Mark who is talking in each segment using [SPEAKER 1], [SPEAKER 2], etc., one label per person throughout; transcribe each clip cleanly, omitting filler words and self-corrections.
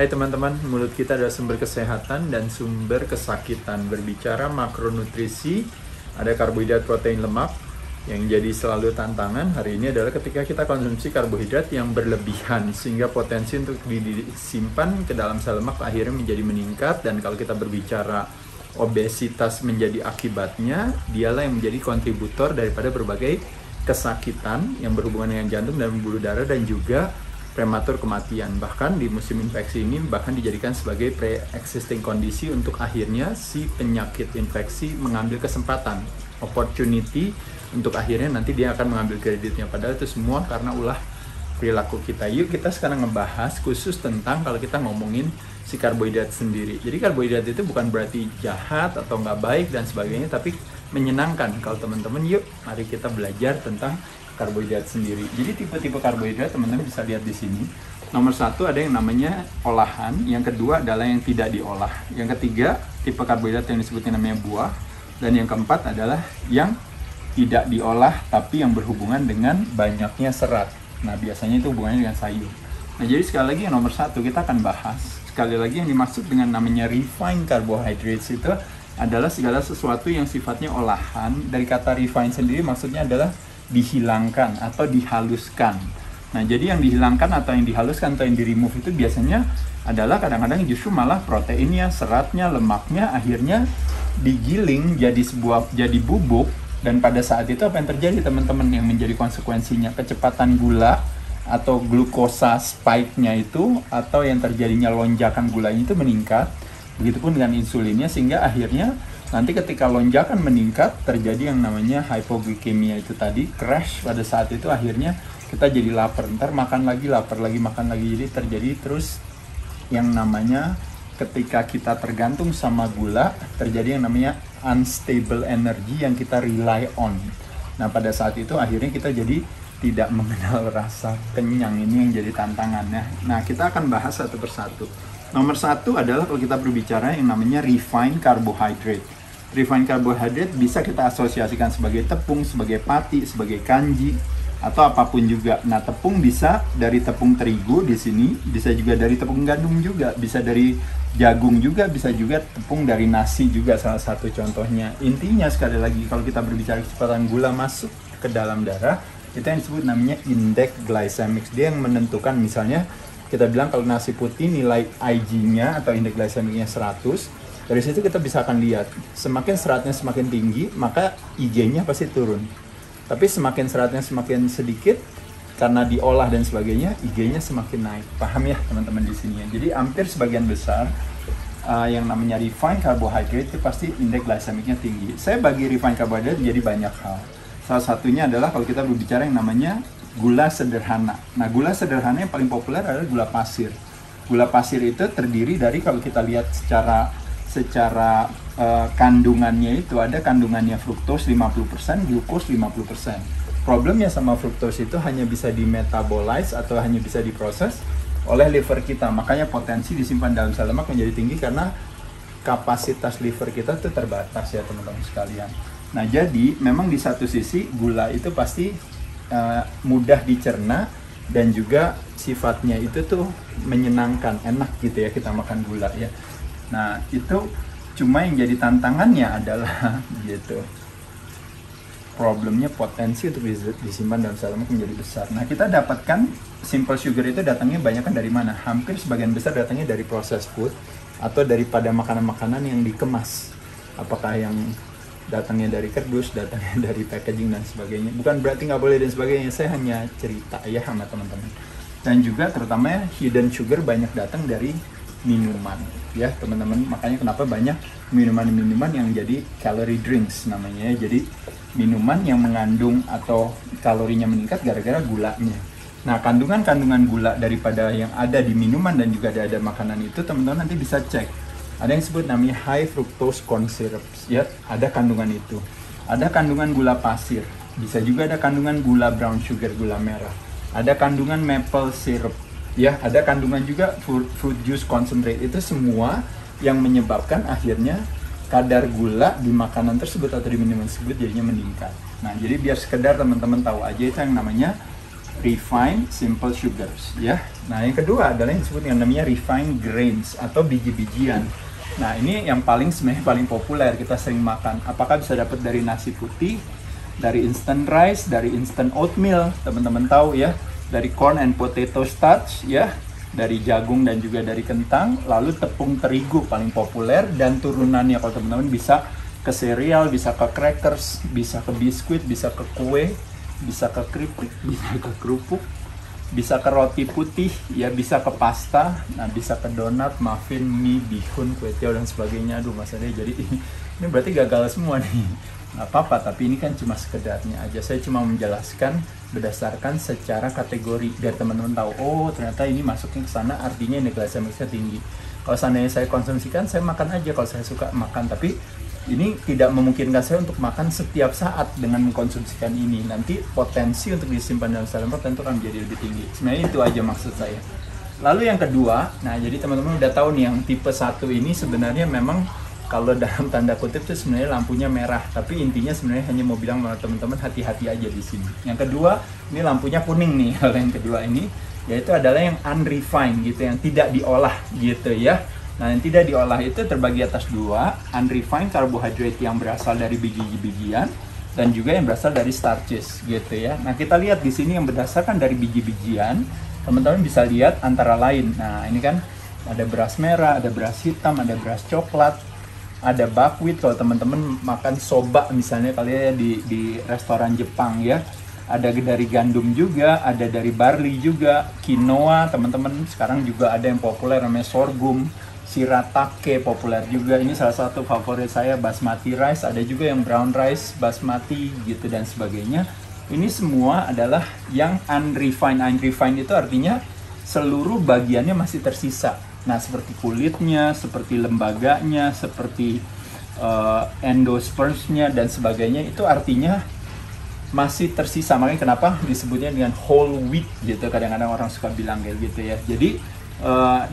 [SPEAKER 1] Hai teman-teman, mulut kita adalah sumber kesehatan dan sumber kesakitan. Berbicara makronutrisi, ada karbohidrat, protein, lemak. Yang jadi selalu tantangan hari ini adalah ketika kita konsumsi karbohidrat yang berlebihan, sehingga potensi untuk disimpan ke dalam sel lemak akhirnya menjadi meningkat. Dan kalau kita berbicara obesitas menjadi akibatnya, dialah yang menjadi kontributor daripada berbagai kesakitan yang berhubungan dengan jantung dan pembuluh darah, dan juga prematur kematian. Bahkan di musim infeksi ini bahkan dijadikan sebagai pre-existing kondisi untuk akhirnya si penyakit infeksi mengambil kesempatan, opportunity, untuk akhirnya nanti dia akan mengambil kreditnya. Padahal itu semua karena ulah perilaku kita. Yuk kita sekarang ngebahas khusus tentang kalau kita ngomongin si karbohidrat sendiri. Jadi karbohidrat itu bukan berarti jahat atau nggak baik dan sebagainya, tapi menyenangkan. Kalau teman-teman, yuk mari kita belajar tentang karbohidrat sendiri. Jadi tipe-tipe karbohidrat teman-teman bisa lihat di sini. Nomor satu ada yang namanya olahan, yang kedua adalah yang tidak diolah, yang ketiga tipe karbohidrat yang disebutnya namanya buah, dan yang keempat adalah yang tidak diolah tapi yang berhubungan dengan banyaknya serat. Nah biasanya itu hubungannya dengan sayur. Nah jadi sekali lagi yang nomor satu kita akan bahas. Sekali lagi yang dimaksud dengan namanya refined carbohydrates itu adalah segala sesuatu yang sifatnya olahan. Dari kata refined sendiri maksudnya adalah dihilangkan atau dihaluskan. Nah jadi yang dihilangkan atau yang dihaluskan atau yang di-remove itu biasanya adalah kadang-kadang justru malah proteinnya, seratnya, lemaknya akhirnya digiling jadi bubuk. Dan pada saat itu apa yang terjadi teman-teman, yang menjadi konsekuensinya kecepatan gula atau glukosa spike-nya itu, atau yang terjadinya lonjakan gulanya itu meningkat. Begitupun dengan insulinnya, sehingga akhirnya nanti ketika lonjakan meningkat terjadi yang namanya hypoglikemia itu tadi, crash. Pada saat itu akhirnya kita jadi lapar, ntar makan lagi, lapar lagi, makan lagi. Jadi terjadi terus yang namanya ketika kita tergantung sama gula, terjadi yang namanya unstable energy yang kita rely on. Nah pada saat itu akhirnya kita jadi tidak mengenal rasa kenyang. Ini yang jadi tantangannya. Nah kita akan bahas satu persatu. Nomor satu adalah kalau kita berbicara yang namanya refined carbohydrate. Refined carbohydrate bisa kita asosiasikan sebagai tepung, sebagai pati, sebagai kanji, atau apapun juga. Nah, tepung bisa dari tepung terigu di sini, bisa juga dari tepung gandum juga, bisa dari jagung juga, bisa juga tepung dari nasi juga salah satu contohnya. Intinya sekali lagi kalau kita berbicara kecepatan gula masuk ke dalam darah, itu yang disebut namanya indeks glycemic. Dia yang menentukan, misalnya kita bilang kalau nasi putih nilai IG-nya atau indeks glycemicnya 100, dari situ kita bisa akan lihat semakin seratnya semakin tinggi, maka IG-nya pasti turun. Tapi semakin seratnya semakin sedikit karena diolah dan sebagainya, IG-nya semakin naik. Paham ya teman-teman di sini ya. Jadi hampir sebagian besar yang namanya refined carbohydrate itu pasti indeks glycemicnya tinggi. Saya bagi refined carbohydrate jadi banyak hal. Salah satunya adalah kalau kita berbicara yang namanya gula sederhana. Nah, gula sederhana yang paling populer adalah gula pasir. Gula pasir itu terdiri dari, kalau kita lihat secara kandungannya itu ada kandungannya fruktose 50%, glukos 50%. Problemnya sama fruktose itu hanya bisa dimetabolize atau hanya bisa diproses oleh liver kita. Makanya potensi disimpan dalam sel lemak menjadi tinggi karena kapasitas liver kita itu terbatas ya teman-teman sekalian. Nah jadi memang di satu sisi gula itu pasti mudah dicerna dan juga sifatnya itu tuh menyenangkan, enak gitu ya kita makan gula ya. Nah itu cuma yang jadi tantangannya adalah gitu, problemnya potensi untuk disimpan dalam sel lemak menjadi besar. Nah kita dapatkan simple sugar itu datangnya banyak kan dari mana? Hampir sebagian besar datangnya dari processed food atau daripada makanan-makanan yang dikemas. Apakah yang datangnya dari kardus, datangnya dari packaging dan sebagainya. Bukan berarti nggak boleh dan sebagainya, saya hanya cerita ya sama teman-teman. Dan juga terutama hidden sugar banyak datang dari minuman ya teman-teman. Makanya kenapa banyak minuman-minuman yang jadi calorie drinks namanya ya. Jadi minuman yang mengandung atau kalorinya meningkat gara-gara gulanya. Nah kandungan-kandungan gula daripada yang ada di minuman dan juga ada makanan itu teman-teman nanti bisa cek. Ada yang disebut namanya high fructose corn syrup ya, ada kandungan itu. Ada kandungan gula pasir, bisa juga ada kandungan gula brown sugar, gula merah. Ada kandungan maple syrup ya, ada kandungan juga fruit juice concentrate. Itu semua yang menyebabkan akhirnya kadar gula di makanan tersebut atau di minuman tersebut jadinya meningkat. Nah jadi biar sekedar teman-teman tahu aja, itu yang namanya refined simple sugars ya. Nah, yang kedua adalah yang disebut yang namanya refined grains atau biji-bijian. Nah, ini yang sebenarnya paling populer kita sering makan. Apakah bisa dapat dari nasi putih, dari instant rice, dari instant oatmeal, teman-teman tahu ya, dari corn and potato starch ya, dari jagung dan juga dari kentang, lalu tepung terigu paling populer, dan turunannya kalau teman-teman bisa ke cereal, bisa ke crackers, bisa ke biskuit, bisa ke kue, bisa ke keripik, bisa ke kerupuk, bisa ke roti putih, ya bisa ke pasta, nah bisa ke donat, muffin, mie, bihun, kue tiaw dan sebagainya. Aduh Mas Ade, jadi ini berarti gagal semua nih. Nggak apa-apa, tapi ini kan cuma sekedarnya aja. Saya cuma menjelaskan berdasarkan secara kategori biar teman-teman tahu, oh ternyata ini masuknya ke sana, artinya indeks glikemiknya tinggi. Kalau seandainya saya konsumsikan, saya makan aja kalau saya suka makan, tapi ini tidak memungkinkan saya untuk makan setiap saat dengan mengkonsumsikan ini. Nanti potensi untuk disimpan dalam sel lemak tentu akan menjadi lebih tinggi. Sebenarnya itu aja maksud saya. Lalu yang kedua, nah jadi teman-teman udah tahu nih yang tipe 1 ini sebenarnya memang kalau dalam tanda kutip itu sebenarnya lampunya merah, tapi intinya sebenarnya hanya mau bilang sama teman-teman hati-hati aja di sini. Yang kedua, ini lampunya kuning nih. Kalau yang kedua ini, yaitu adalah yang unrefined gitu, yang tidak diolah gitu ya. Nah, yang tidak diolah itu terbagi atas dua, unrefined karbohidrat yang berasal dari biji-bijian dan juga yang berasal dari starches gitu ya. Nah, kita lihat di sini yang berdasarkan dari biji-bijian, teman-teman bisa lihat antara lain. Nah, ini kan ada beras merah, ada beras hitam, ada beras coklat, ada buckwheat kalau teman-teman makan soba misalnya kali ya di restoran Jepang ya. Ada dari gandum juga, ada dari barley juga, quinoa teman-teman. Sekarang juga ada yang populer namanya sorghum, shiratake populer juga. Ini salah satu favorit saya, basmati rice. Ada juga yang brown rice, basmati gitu dan sebagainya. Ini semua adalah yang unrefined. Unrefined itu artinya seluruh bagiannya masih tersisa. Nah, seperti kulitnya, seperti lembaganya, seperti endospermsnya dan sebagainya, itu artinya masih tersisa. Makanya kenapa disebutnya dengan whole wheat gitu. Kadang-kadang orang suka bilang kayak gitu ya. Jadi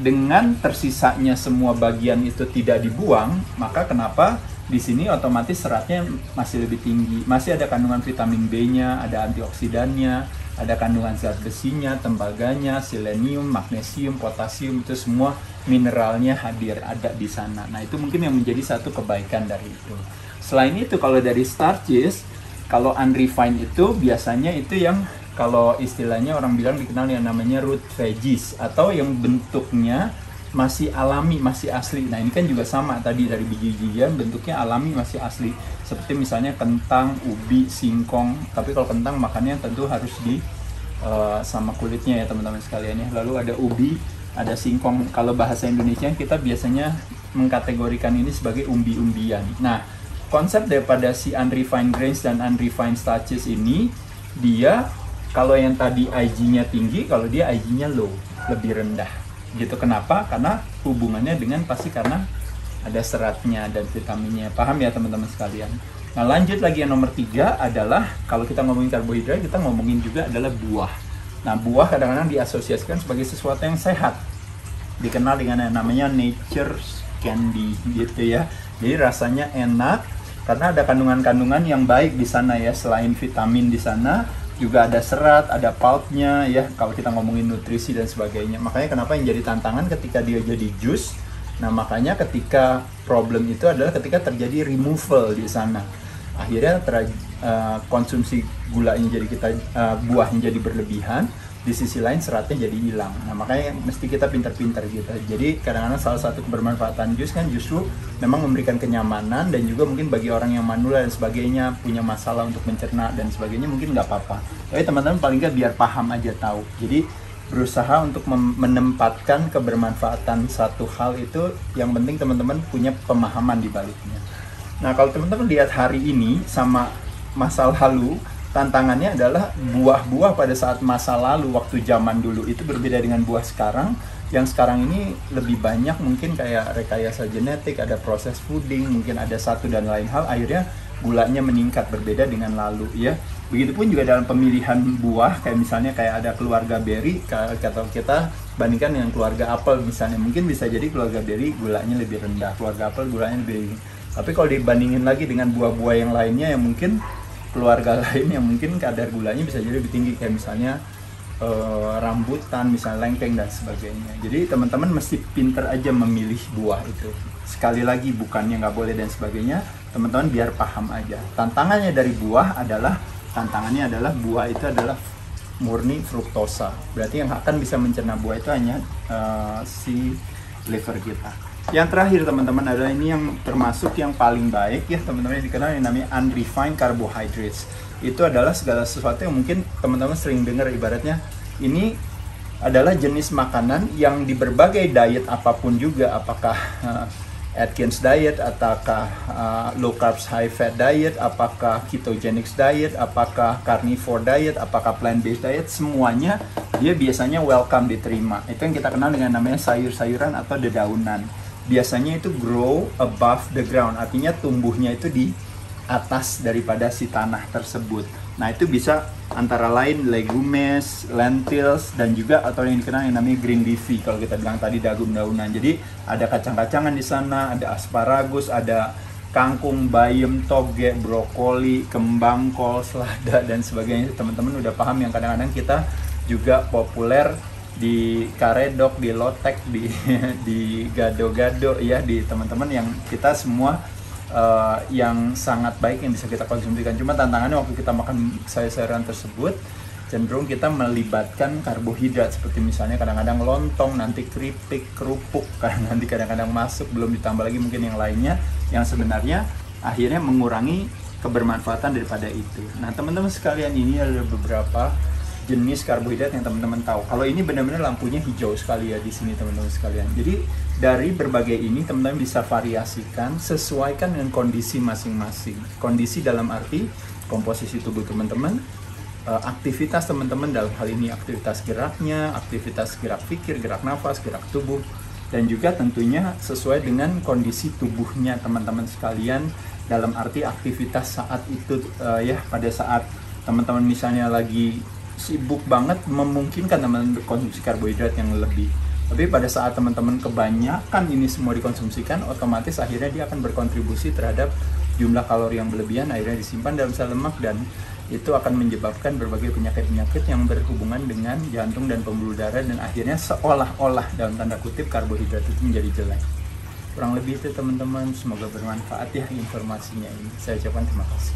[SPEAKER 1] dengan tersisanya semua bagian itu tidak dibuang, maka kenapa di sini otomatis seratnya masih lebih tinggi. Masih ada kandungan vitamin B-nya, ada antioksidannya, ada kandungan zat besinya, tembaganya, selenium, magnesium, potasium, itu semua mineralnya hadir, ada di sana. Nah, itu mungkin yang menjadi satu kebaikan dari itu. Selain itu, kalau dari starches, kalau unrefined itu biasanya itu yang kalau istilahnya orang bilang dikenal yang namanya root veggies, atau yang bentuknya masih alami, masih asli. Nah, ini kan juga sama tadi dari biji-bijian, bentuknya alami, masih asli. Seperti misalnya kentang, ubi, singkong. Tapi kalau kentang makannya tentu harus sama kulitnya ya teman-teman sekalian ya. Lalu ada ubi, ada singkong. Kalau bahasa Indonesia kita biasanya mengkategorikan ini sebagai umbi-umbian. Nah, konsep daripada si unrefined grains dan unrefined starches ini, dia kalau yang tadi IG-nya tinggi, kalau dia IG-nya low, lebih rendah. Gitu. Kenapa? Karena hubungannya dengan pasti karena ada seratnya dan vitaminnya. Paham ya teman-teman sekalian? Nah, lanjut lagi yang nomor 3 adalah kalau kita ngomongin karbohidrat, kita ngomongin juga adalah buah. Nah, buah kadang-kadang diasosiasikan sebagai sesuatu yang sehat. Dikenal dengan yang namanya nature's candy gitu ya. Jadi rasanya enak karena ada kandungan-kandungan yang baik di sana ya. Selain vitamin di sana, juga ada serat, ada pulpnya ya, kalau kita ngomongin nutrisi dan sebagainya. Makanya kenapa yang jadi tantangan ketika dia jadi jus. Nah, makanya ketika problem itu adalah ketika terjadi removal di sana. Akhirnya konsumsi gulanya jadi buahnya jadi berlebihan, di sisi lain seratnya jadi hilang. Nah, makanya mesti kita pintar-pintar gitu. Jadi kadang-kadang salah satu kebermanfaatan jus kan justru memang memberikan kenyamanan, dan juga mungkin bagi orang yang manula dan sebagainya, punya masalah untuk mencerna dan sebagainya, mungkin nggak apa-apa. Tapi teman-teman paling nggak biar paham aja, tahu. Jadi berusaha untuk menempatkan kebermanfaatan satu hal itu, yang penting teman-teman punya pemahaman di baliknya. Nah, kalau teman-teman lihat hari ini sama masa lalu, tantangannya adalah buah-buah pada saat masa lalu waktu zaman dulu itu berbeda dengan buah sekarang. Yang sekarang ini lebih banyak mungkin kayak rekayasa genetik, ada proses fooding, mungkin ada satu dan lain hal, akhirnya gulanya meningkat, berbeda dengan lalu ya. Begitupun juga dalam pemilihan buah, kayak misalnya kayak ada keluarga berry, kalau kita bandingkan dengan keluarga apel misalnya, mungkin bisa jadi keluarga berry gulanya lebih rendah, keluarga apel gulanya lebih tinggi. Tapi kalau dibandingin lagi dengan buah-buah yang lainnya yang mungkin keluarga lain yang mungkin kadar gulanya bisa jadi lebih tinggi, kayak misalnya rambutan, misalnya lengkeng dan sebagainya. Jadi teman-teman mesti pinter aja memilih buah itu. Sekali lagi bukannya nggak boleh dan sebagainya, teman-teman biar paham aja. Tantangannya dari buah adalah buah itu adalah murni fruktosa. Berarti yang akan bisa mencerna buah itu hanya si liver kita. Yang terakhir teman-teman adalah ini yang termasuk yang paling baik ya teman-teman, yang dikenal yang namanya unrefined carbohydrates. Itu adalah segala sesuatu yang mungkin teman-teman sering dengar, ibaratnya ini adalah jenis makanan yang di berbagai diet apapun juga, apakah Atkins diet, ataukah low carbs high fat diet, apakah ketogenic diet, apakah carnivore diet, apakah plant based diet, semuanya dia biasanya welcome diterima. Itu yang kita kenal dengan namanya sayur-sayuran atau dedaunan. Biasanya itu grow above the ground, artinya tumbuhnya itu di atas daripada si tanah tersebut. Nah itu bisa antara lain legumes, lentils, dan juga atau yang dikenal yang namanya green leafy. Kalau kita bilang tadi daun-daunan, jadi ada kacang-kacangan di sana, ada asparagus, ada kangkung, bayam, toge, brokoli, kembang, kol, selada, dan sebagainya. Teman-teman udah paham yang kadang-kadang kita juga populer di karedok, di lotek, di gado-gado ya, di teman-teman yang kita semua yang sangat baik yang bisa kita konsumsikan. Cuma tantangannya waktu kita makan sayur-sayuran tersebut cenderung kita melibatkan karbohidrat, seperti misalnya kadang-kadang lontong, nanti keripik, kerupuk, kadang-kadang masuk, belum ditambah lagi mungkin yang lainnya yang sebenarnya akhirnya mengurangi kebermanfaatan daripada itu. Nah teman-teman sekalian, ini ada beberapa jenis karbohidrat yang teman-teman tahu. Kalau ini benar-benar lampunya hijau sekali ya di sini teman-teman sekalian. Jadi dari berbagai ini teman-teman bisa variasikan, sesuaikan dengan kondisi masing-masing. Kondisi dalam arti komposisi tubuh teman-teman, aktivitas teman-teman, dalam hal ini aktivitas geraknya, aktivitas gerak pikir, gerak nafas, gerak tubuh, dan juga tentunya sesuai dengan kondisi tubuhnya teman-teman sekalian, dalam arti aktivitas saat itu ya, pada saat teman-teman misalnya lagi sibuk banget, memungkinkan teman-teman konsumsi karbohidrat yang lebih. Tapi pada saat teman-teman kebanyakan ini semua dikonsumsikan, otomatis akhirnya dia akan berkontribusi terhadap jumlah kalori yang berlebihan, akhirnya disimpan dalam sel lemak, dan itu akan menyebabkan berbagai penyakit-penyakit yang berhubungan dengan jantung dan pembuluh darah, dan akhirnya seolah-olah dalam tanda kutip karbohidrat itu menjadi jelek. Kurang lebih itu teman-teman, semoga bermanfaat ya informasinya ini. Saya ucapkan terima kasih.